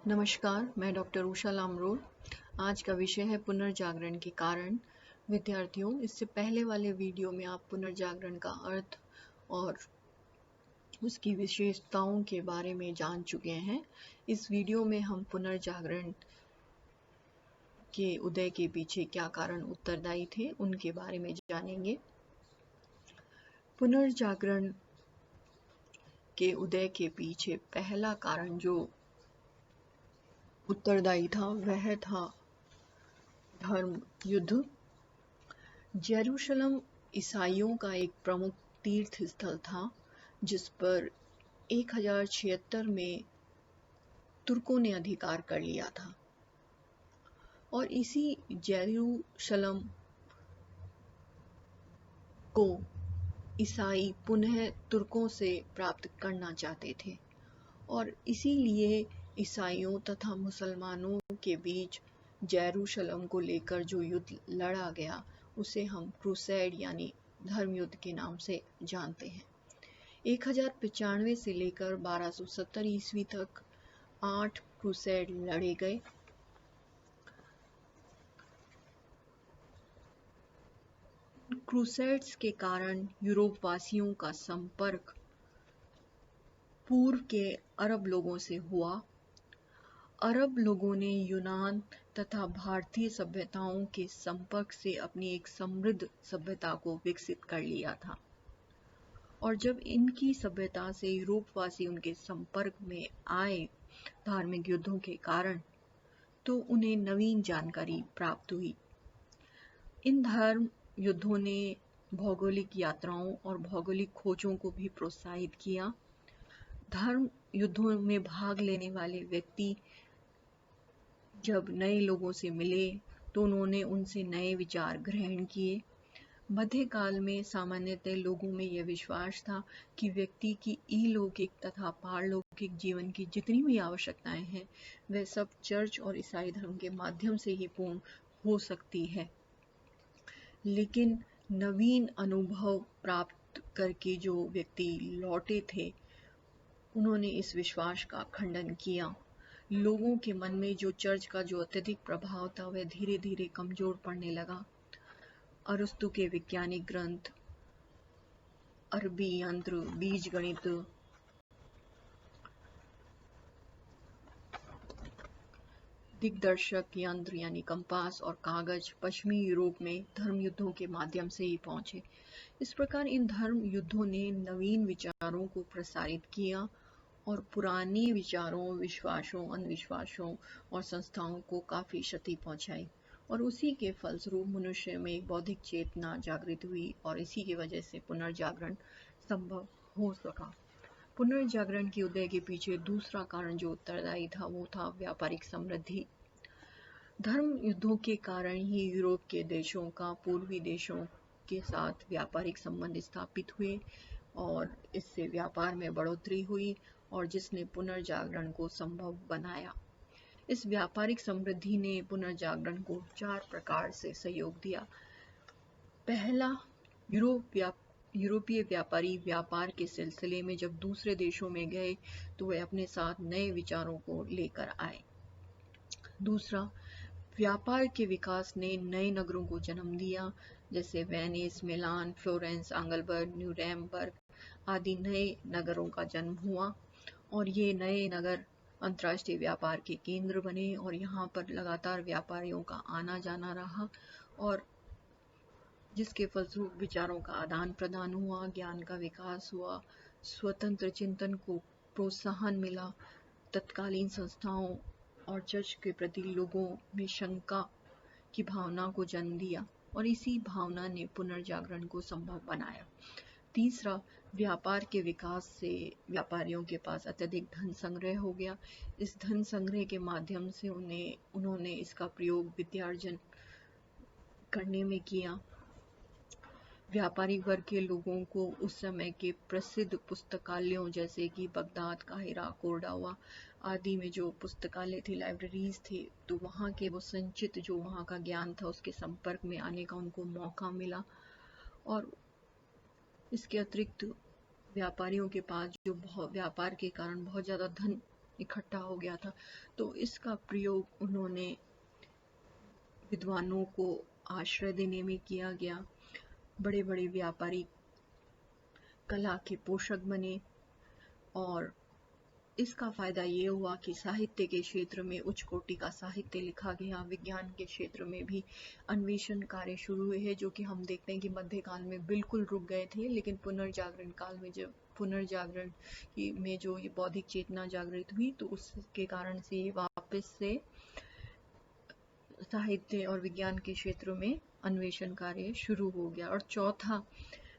नमस्कार, मैं डॉक्टर उषा लामरोड। आज का विषय है पुनर्जागरण के कारण। विद्यार्थियों, इससे पहले वाले वीडियो में आप पुनर्जागरण का अर्थ और उसकी विशेषताओं के बारे में जान चुके हैं। इस वीडियो में हम पुनर्जागरण के उदय के पीछे क्या कारण उत्तरदायी थे, उनके बारे में जानेंगे। पुनर्जागरण के उदय के पीछे पहला कारण जो उत्तरदायी था वह था धर्म युद्ध। जेरूशलम ईसाइयों का एक प्रमुख तीर्थ स्थल था जिस पर 1076 में तुर्कों ने अधिकार कर लिया था और इसी जेरूशलम को ईसाई पुनः तुर्कों से प्राप्त करना चाहते थे और इसीलिए ईसाइयों तथा मुसलमानों के बीच जेरूशलम को लेकर जो युद्ध लड़ा गया उसे हम क्रूसेड यानी धर्म युद्ध के नाम से जानते हैं। 1095 से लेकर 1270 ईस्वी तक 8 क्रूसेड लड़े गए। क्रूसेड्स के कारण यूरोप वासियों का संपर्क पूर्व के अरब लोगों से हुआ। अरब लोगों ने यूनान तथा भारतीय सभ्यताओं के संपर्क से अपनी एक समृद्ध सभ्यता को विकसित कर लिया था और जब इनकी सभ्यता से यूरोपवासी उनके संपर्क में आए धार्मिक युद्धों के कारण, तो उन्हें नवीन जानकारी प्राप्त हुई। इन धर्म युद्धों ने भौगोलिक यात्राओं और भौगोलिक खोजों को भी प्रोत्साहित किया। धर्म युद्धों में भाग लेने वाले व्यक्ति जब नए लोगों से मिले तो उन्होंने उनसे नए विचार ग्रहण किए। मध्यकाल में सामान्यतः लोगों में यह विश्वास था कि व्यक्ति की इलौकिक तथा पारलौकिक जीवन की जितनी भी आवश्यकताएं हैं वह सब चर्च और ईसाई धर्म के माध्यम से ही पूर्ण हो सकती है। लेकिन नवीन अनुभव प्राप्त करके जो व्यक्ति लौटे थे उन्होंने इस विश्वास का खंडन किया। लोगों के मन में जो चर्च का जो अत्यधिक प्रभाव था वह धीरे धीरे कमजोर पड़ने लगा। अरस्तु के वैज्ञानिक ग्रंथ, अरबी यंत्र, बीज गणित, दिग्दर्शक यंत्र यानी कंपास और कागज पश्चिमी यूरोप में धर्म युद्धों के माध्यम से ही पहुंचे। इस प्रकार इन धर्म युद्धों ने नवीन विचारों को प्रसारित किया और पुराने विचारों, विश्वासों, अंधविश्वासों और संस्थाओं को काफी क्षति पहुंचाई और उसी के फलस्वरूप मनुष्य में एक बौद्धिक चेतना जागृत हुई और इसी की वजह से पुनर्जागरण संभव हो सका। पुनर्जागरण के उदय के पीछे दूसरा कारण जो उत्तरदायी था वो था व्यापारिक समृद्धि। धर्म युद्धों के कारण ही यूरोप के देशों का पूर्वी देशों के साथ व्यापारिक संबंध स्थापित हुए और इससे व्यापार में बढ़ोतरी हुई और जिसने पुनर्जागरण को संभव बनाया। इस व्यापारिक समृद्धि ने पुनर्जागरण को 4 प्रकार से सहयोग दिया। पहला, यूरोपीय व्यापारी व्यापार के सिलसिले में जब दूसरे देशों में गए तो वे अपने साथ नए विचारों को लेकर आए। दूसरा, व्यापार के विकास ने नए नगरों को जन्म दिया, जैसे वेनिस, मिलान, फ्लोरेंस, आंगलबर्ग, न्यूरेमबर्ग आदि नए नगरों का जन्म हुआ और ये नए नगर अंतर्राष्ट्रीय व्यापार के केंद्र बने और यहाँ पर लगातार व्यापारियों का आना जाना रहा और जिसके फलस्वरूप विचारों का आदान प्रदान हुआ, ज्ञान का विकास हुआ, स्वतंत्र चिंतन को प्रोत्साहन मिला, तत्कालीन संस्थाओं और चर्च के प्रति लोगों में शंका की भावना को जन्म दिया और इसी भावना ने पुनर्जागरण को संभव बनाया। तीसरा, व्यापार के विकास से व्यापारियों के पास अत्यधिक धन संग्रह हो गया। इस धन संग्रह के माध्यम से उन्होंने इसका प्रयोग विद्यार्जन करने में किया। व्यापारिक वर्ग के लोगों को उस समय के प्रसिद्ध पुस्तकालयों जैसे कि बगदाद, काहिरा, कोर्डोवा आदि में जो पुस्तकालय थे, लाइब्रेरीज थे, तो वहाँ के वो संचित जो वहाँ का ज्ञान था उसके संपर्क में आने का उनको मौका मिला और इसके अतिरिक्त व्यापारियों के पास जो व्यापार के कारण बहुत ज़्यादा धन इकट्ठा हो गया था। तो इसका प्रयोग उन्होंने विद्वानों को आश्रय देने में किया गया। बड़े बड़े व्यापारी कला के पोषक बने और इसका फायदा ये हुआ कि साहित्य के क्षेत्र में उच्च कोटि का साहित्य लिखा गया। विज्ञान के क्षेत्र में भी अन्वेषण कार्य शुरू हुए हैं, जो कि हम देखते हैं कि मध्यकाल में बिल्कुल रुक गए थे, लेकिन पुनर्जागरण काल में जब पुनर्जागरण में जो ये बौद्धिक चेतना जागृत हुई, तो उसके कारण से ये वापस से साहित्य और विज्ञान के क्षेत्र में अन्वेषण कार्य शुरू हो गया। और चौथा,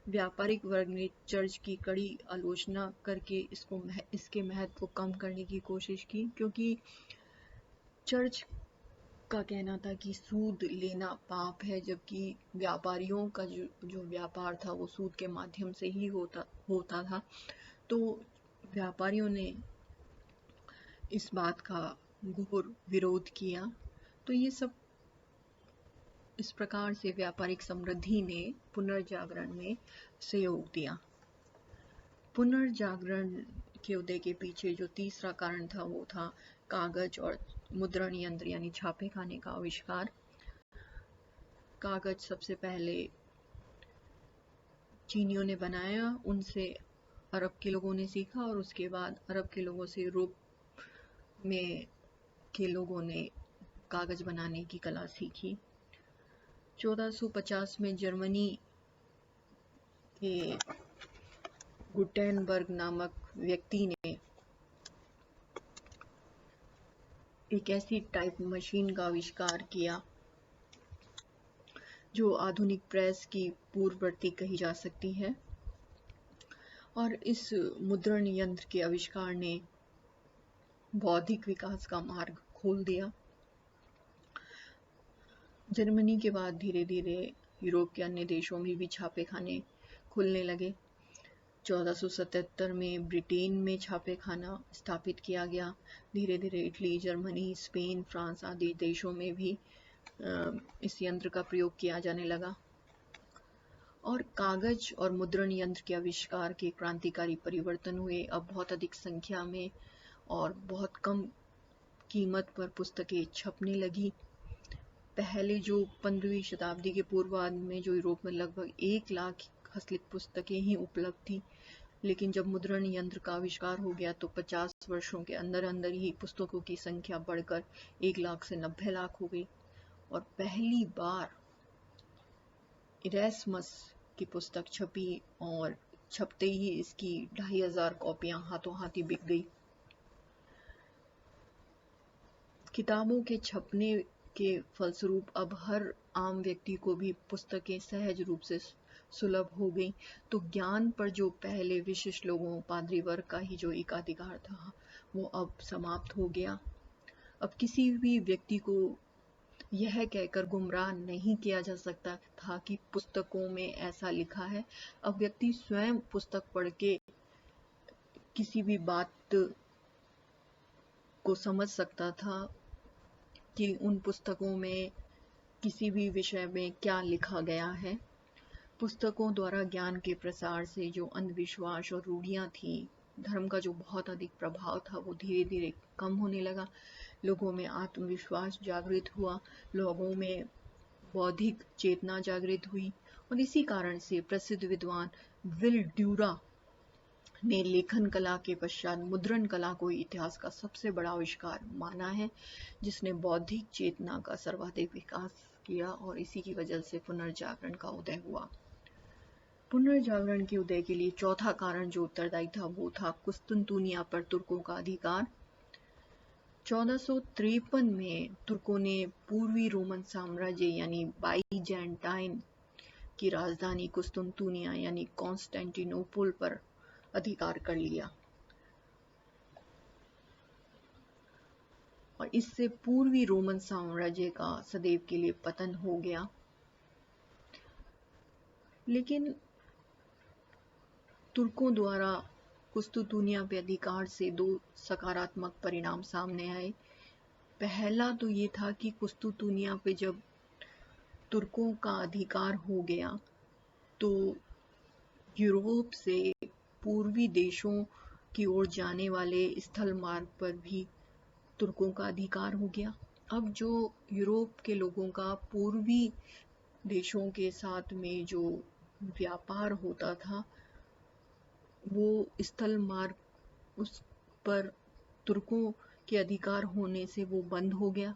व्यापारिक वर्ग ने चर्च की कड़ी आलोचना करके इसके महत्व को कम करने की कोशिश की, क्योंकि चर्च का कहना था कि सूद लेना पाप है, जबकि व्यापारियों का जो व्यापार था वो सूद के माध्यम से ही होता था। तो व्यापारियों ने इस बात का घोर विरोध किया। तो ये सब इस प्रकार से व्यापारिक समृद्धि ने पुनर्जागरण में सहयोग दिया। पुनर्जागरण के उदय के पीछे जो तीसरा कारण था वो था कागज और मुद्रण यंत्र यानी छापे खाने का आविष्कार। कागज सबसे पहले चीनियों ने बनाया, उनसे अरब के लोगों ने सीखा और उसके बाद अरब के लोगों से यूरोप में के लोगों ने कागज बनाने की कला सीखी। 1450 में जर्मनी के गुटेनबर्ग नामक व्यक्ति ने एक ऐसी टाइप मशीन का आविष्कार किया जो आधुनिक प्रेस की पूर्ववर्ती कही जा सकती है। और इस मुद्रण यंत्र के आविष्कार ने बौद्धिक विकास का मार्ग खोल दिया। जर्मनी के बाद धीरे धीरे यूरोप के अन्य देशों में भी छापे खाने खुलने लगे। 1477 में ब्रिटेन में छापे खाना स्थापित किया गया। धीरे धीरे इटली, जर्मनी, स्पेन, फ्रांस आदि देशों में भी इस यंत्र का प्रयोग किया जाने लगा। और कागज और मुद्रण यंत्र के आविष्कार के क्रांतिकारी परिवर्तन हुए। अब बहुत अधिक संख्या में और बहुत कम कीमत पर पुस्तकें छपने लगी। पहले जो 15वीं शताब्दी के पूर्वार्ध में जो यूरोप में लगभग 1 लाख हस्तलिखित पुस्तकें ही उपलब्ध थी, लेकिन जब मुद्रण यंत्र का आविष्कार हो गया तो 50 वर्षों के अंदर अंदर ही पुस्तकों की संख्या बढ़कर 1 लाख से 90 लाख हो गई। और पहली बार इरेस्मस की पुस्तक छपी और छपते ही इसकी 2500 कॉपियां हाथों हाथी बिक गई। किताबों के छपने के फलस्वरूप अब हर आम व्यक्ति को भी पुस्तकें सहज रूप से सुलभ हो गई। तो ज्ञान पर जो पहले विशिष्ट लोगों, पादरी वर्ग का ही जो एकाधिकार था, वो अब समाप्त हो गया। अब किसी भी व्यक्ति को यह कहकर गुमराह नहीं किया जा सकता था कि पुस्तकों में ऐसा लिखा है। अब व्यक्ति स्वयं पुस्तक पढ़ के किसी भी बात को समझ सकता था कि उन पुस्तकों में किसी भी विषय में क्या लिखा गया है। पुस्तकों द्वारा ज्ञान के प्रसार से जो अंधविश्वास और रूढ़ियां थी, धर्म का जो बहुत अधिक प्रभाव था, वो धीरे धीरे कम होने लगा। लोगों में आत्मविश्वास जागृत हुआ, लोगों में बौद्धिक चेतना जागृत हुई। और इसी कारण से प्रसिद्ध विद्वान विल ड्यूरा ने लेखन कला के पश्चात मुद्रण कला को इतिहास का सबसे बड़ा आविष्कार माना है, जिसने बौद्धिक चेतना का सर्वाधिक विकास किया और इसी की वजह से पुनर्जागरण का उदय हुआ। पुनर्जागरण के उदय के लिए चौथा कारण जो उत्तरदायी था वो था कुस्तुनतुनिया पर तुर्कों का अधिकार। 1453 में तुर्कों ने पूर्वी रोमन साम्राज्य यानी बाइजेंटाइन की राजधानी कुस्तुनतुनिया यानी कॉन्स्टेंटिनोपल पर अधिकार कर लिया और इससे पूर्वी रोमन साम्राज्य का सदैव के लिए पतन हो गया। लेकिन तुर्कों द्वारा कुस्तुनतुनिया पे अधिकार से 2 सकारात्मक परिणाम सामने आए। पहला तो ये था कि कुस्तुनतुनिया पे जब तुर्कों का अधिकार हो गया, तो यूरोप से पूर्वी देशों की ओर जाने वाले स्थल मार्ग पर भी तुर्कों का अधिकार हो गया। अब जो यूरोप के लोगों का पूर्वी देशों के साथ में जो व्यापार होता था, वो स्थल मार्ग उस पर तुर्कों के अधिकार होने से वो बंद हो गया।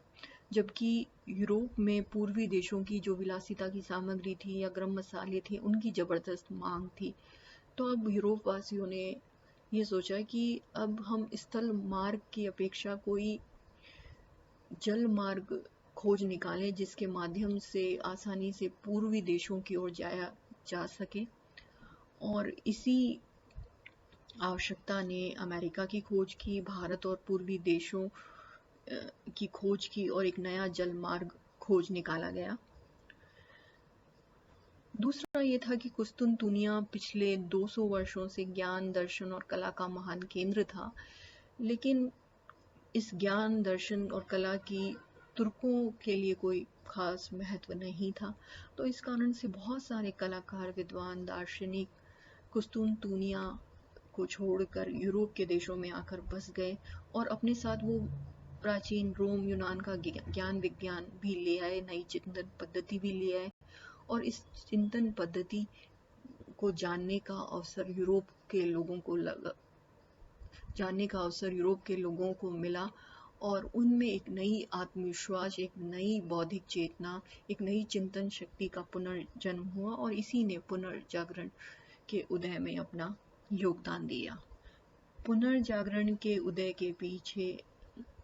जबकि यूरोप में पूर्वी देशों की जो विलासिता की सामग्री थी या गरम मसाले थे, उनकी ज़बरदस्त मांग थी। तो अब यूरोप वासियों ने ये सोचा कि अब हम स्थल मार्ग की अपेक्षा कोई जल मार्ग खोज निकालें जिसके माध्यम से आसानी से पूर्वी देशों की ओर जाया जा सके। और इसी आवश्यकता ने अमेरिका की खोज की, भारत और पूर्वी देशों की खोज की और एक नया जल मार्ग खोज निकाला गया। दूसरा ये था कि कुस्तुनतुनिया पिछले 200 वर्षों से ज्ञान, दर्शन और कला का महान केंद्र था, लेकिन इस ज्ञान, दर्शन और कला की तुर्कों के लिए कोई खास महत्व नहीं था। तो इस कारण से बहुत सारे कलाकार, विद्वान, दार्शनिक कुस्तुनतुनिया को छोड़कर यूरोप के देशों में आकर बस गए और अपने साथ वो प्राचीन रोम, यूनान का ज्ञान विज्ञान भी ले आए, नई चिंतन पद्धति भी ले आए और इस चिंतन पद्धति को जानने का अवसर यूरोप के लोगों को मिला और उनमें एक नई आत्मविश्वास, एक नई बौद्धिक चेतना, एक नई चिंतन शक्ति का पुनर्जन्म हुआ और इसी ने पुनर्जागरण के उदय में अपना योगदान दिया। पुनर्जागरण के उदय के पीछे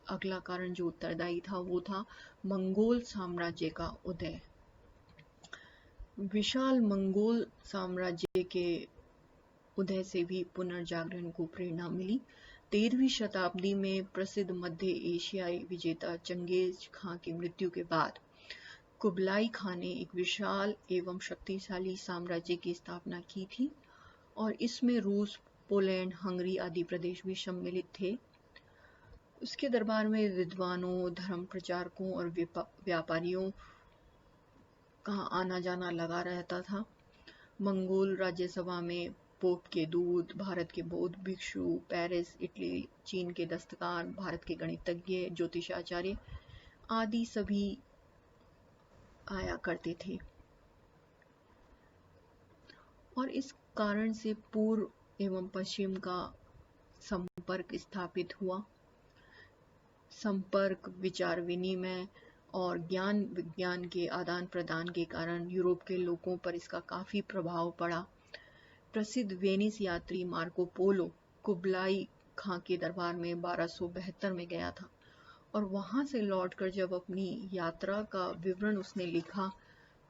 अगला कारण जो उत्तरदायी था वो था मंगोल साम्राज्य का उदय। विशाल मंगोल साम्राज्य के उदय से भी पुनर्जागरण को प्रेरणा मिली। 13वीं शताब्दी में प्रसिद्ध मध्य एशियाई विजेता चंगेज खां की मृत्यु के बाद कुबलाई खां ने एक विशाल एवं शक्तिशाली साम्राज्य की स्थापना की थी और इसमें रूस, पोलैंड, हंगरी आदि प्रदेश भी सम्मिलित थे। उसके दरबार में विद्वानों, धर्म प्रचारकों और व्यापारियों का आना जाना लगा रहता था। मंगोल राज्यसभा में पोप के दूत, भारत के बौद्ध भिक्षु, पेरिस, इटली, चीन के दस्तकार, भारत के गणितज्ञ, ज्योतिषाचार्य आदि सभी आया करते थे और इस कारण से पूर्व एवं पश्चिम का संपर्क स्थापित हुआ। संपर्क, विचार विनिमय और ज्ञान विज्ञान के आदान प्रदान के कारण यूरोप के लोगों पर इसका काफी प्रभाव पड़ा। प्रसिद्ध वेनिस यात्री मार्को पोलो कुबलाई खां के दरबार में 1272 में गया था और वहां से लौटकर जब अपनी यात्रा का विवरण उसने लिखा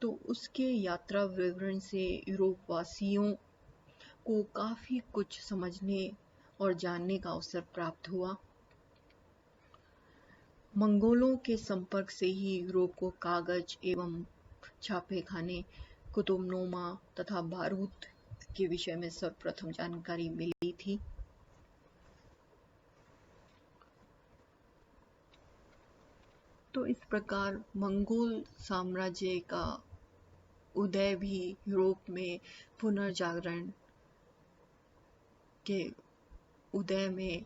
तो उसके यात्रा विवरण से यूरोप वासियों को काफी कुछ समझने और जानने का अवसर प्राप्त हुआ। मंगोलों के संपर्क से ही यूरोप को कागज एवं छापे खाने, कुतुबनुमा तथा बारूद के विषय में सर्वप्रथम जानकारी मिली थी। तो इस प्रकार मंगोल साम्राज्य का उदय भी यूरोप में पुनर्जागरण के उदय में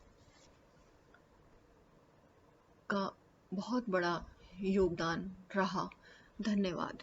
का बहुत बड़ा योगदान रहा। धन्यवाद।